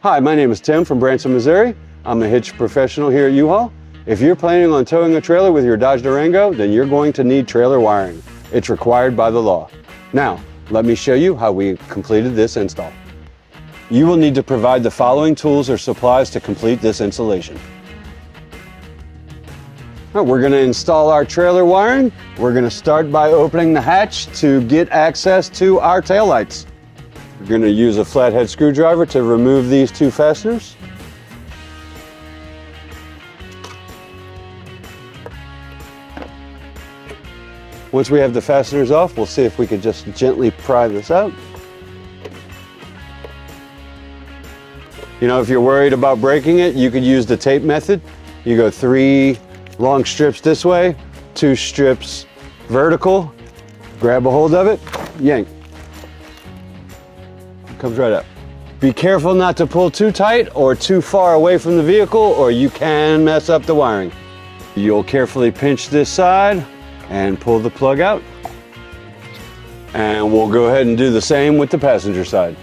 Hi, my name is Tim from Branson, Missouri. I'm a hitch professional here at U-Haul. If you're planning on towing a trailer with your Dodge Durango, then you're going to need trailer wiring. It's required by the law. Now, let me show you how we completed this install. You will need to provide the following tools or supplies to complete this installation. Right, we're going to install our trailer wiring. We're going to start by opening the hatch to get access to our taillights. We're going to use a flathead screwdriver to remove these two fasteners. Once we have the fasteners off, we'll see if we can just gently pry this out. You know, if you're worried about breaking it, you could use the tape method. You go 3 long strips this way, 2 strips vertical, grab a hold of it, yank. It comes right up. Be careful not to pull too tight or too far away from the vehicle, or you can mess up the wiring. You'll carefully pinch this side and pull the plug out. And we'll go ahead and do the same with the passenger side.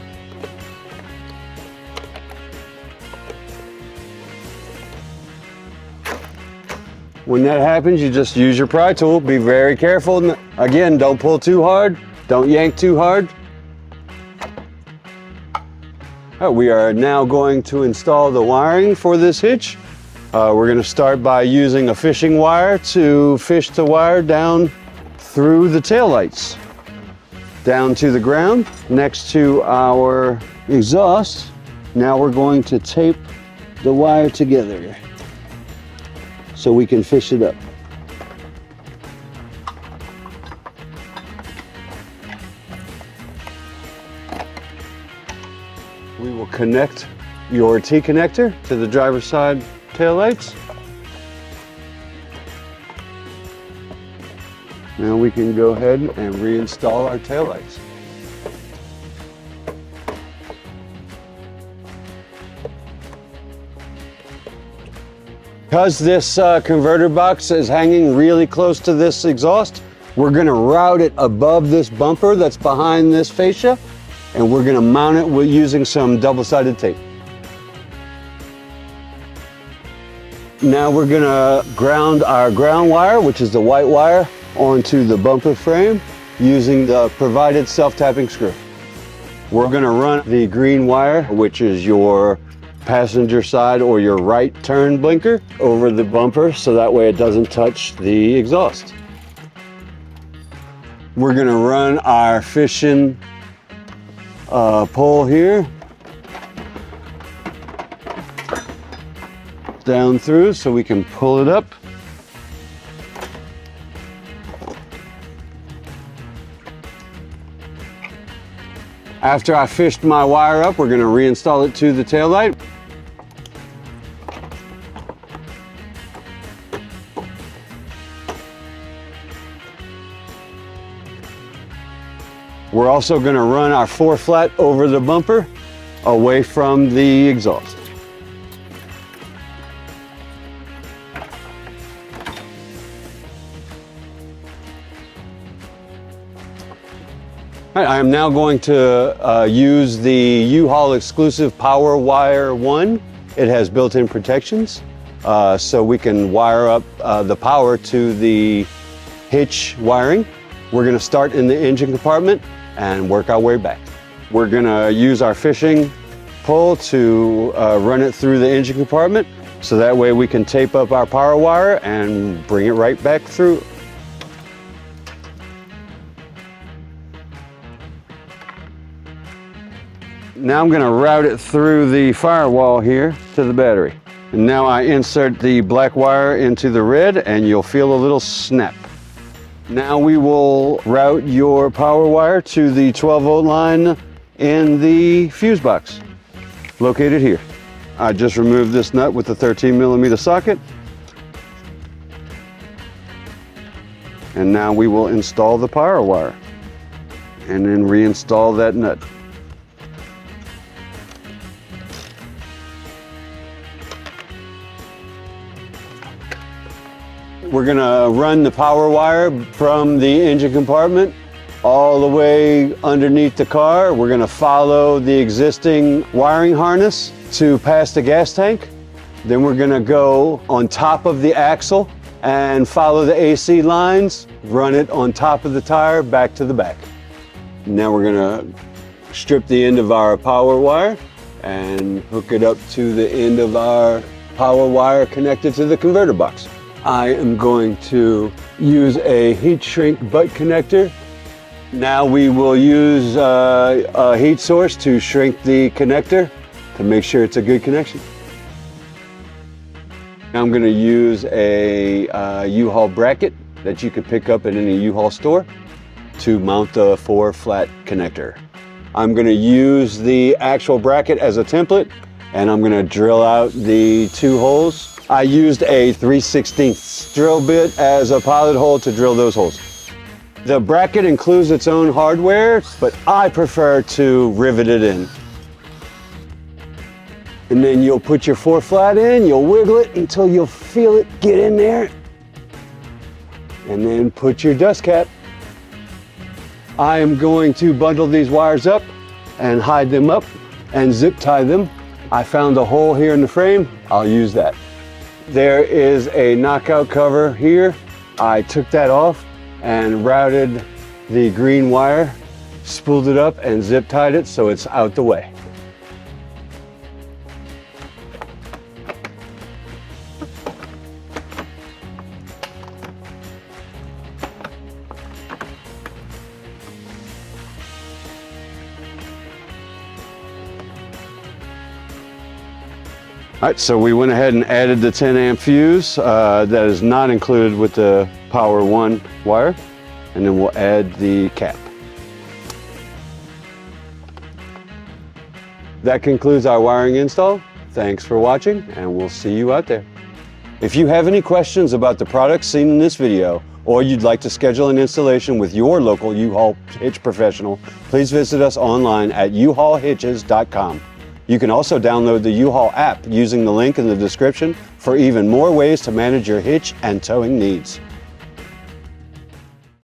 When that happens, you just use your pry tool. Be very careful. Again, don't pull too hard. Don't yank too hard. We are now going to install the wiring for this hitch. We're going to start by using a fishing wire to fish the wire down through the taillights, down to the ground next to our exhaust. Now we're going to tape the wire together so we can fish it up. We will connect your T-connector to the driver's side taillights. Now we can go ahead and reinstall our taillights. Because this converter box is hanging really close to this exhaust, we're going to route it above this bumper that's behind this fascia, and we're going to mount it with using some double-sided tape. Now we're going to ground our ground wire, which is the white wire, onto the bumper frame using the provided self-tapping screw. We're going to run the green wire, which is your passenger side or your right turn blinker, over the bumper so that way it doesn't touch the exhaust. We're going to run our fishing pole here down through so we can pull it up. After I fished my wire up, we're going to reinstall it to the taillight. We're also going to run our 4-flat over the bumper away from the exhaust. All right, I am now going to use the U-Haul exclusive Power Wire 1. It has built-in protections, so we can wire up the power to the hitch wiring. We're going to start in the engine compartment and work our way back. We're going to use our fishing pole to run it through the engine compartment, so that way we can tape up our power wire and bring it right back through. Now I'm going to route it through the firewall here to the battery. And now I insert the black wire into the red and you'll feel a little snap. Now we will route your power wire to the 12-volt line in the fuse box, located here. I just removed this nut with the 13mm socket. And now we will install the power wire and then reinstall that nut. We're going to run the power wire from the engine compartment all the way underneath the car. We're going to follow the existing wiring harness to pass the gas tank. Then we're gonna go on top of the axle and follow the AC lines, run it on top of the tire back to the back. Now we're gonna strip the end of our power wire and hook it up to the end of our power wire connected to the converter box. I am going to use a heat shrink butt connector. Now we will use a heat source to shrink the connector to make sure it's a good connection. I'm going to use a U-Haul bracket that you could pick up at any U-Haul store to mount the 4-flat connector. I'm going to use the actual bracket as a template, and I'm going to drill out the 2 holes. I used a 3/16 drill bit as a pilot hole to drill those holes. The bracket includes its own hardware, but I prefer to rivet it in. And then you'll put your 4-flat in, you'll wiggle it until you'll feel it get in there. And then put your dust cap. I am going to bundle these wires up and hide them up and zip tie them. I found a hole here in the frame, I'll use that. There is a knockout cover here. I took that off and routed the green wire, spooled it up and zip tied it so it's out the way. All right, so we went ahead and added the 10 amp fuse that is not included with the Power 1 wire, and then we'll add the cap. That concludes our wiring install. Thanks for watching, and we'll see you out there. If you have any questions about the products seen in this video, or you'd like to schedule an installation with your local U-Haul hitch professional, please visit us online at uhaulhitches.com. You can also download the U-Haul app using the link in the description for even more ways to manage your hitch and towing needs.